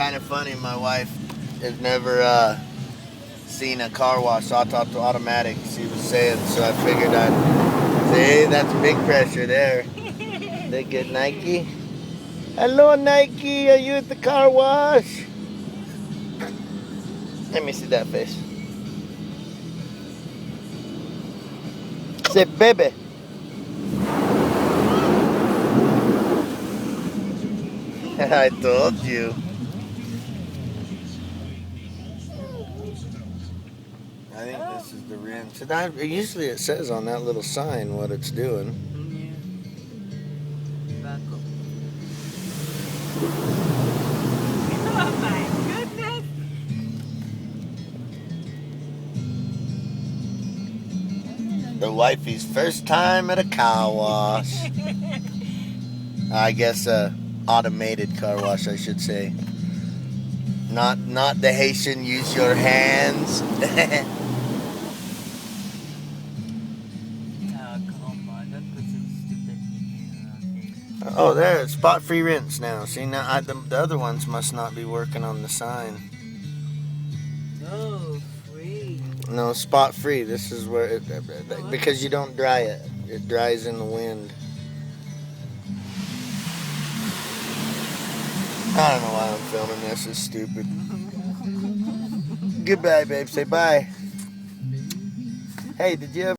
kind of funny. My wife has never seen a car wash automatic. She was saying, so I figured I'd say, hey, that's big pressure there. They get Nike. Hello, Nike. Are you at the car wash? Let me see that face. Say, baby. I told you. I think this is the rim. Usually it says on that little sign what it's doing. Yeah. Back up. Oh my goodness! The wifey's first time at a car wash. I guess automated car wash, I should say. Not the Haitian use your hands. Come on, don't put some stupid videos out there. Oh, there, it's spot free rinse now. See, now the other ones must not be working on the sign. Oh, free. No, spot free. This is where because you don't dry it. It dries in the wind. I don't know why I'm filming this. It's stupid. Goodbye, babe. Say bye. Hey, did you ever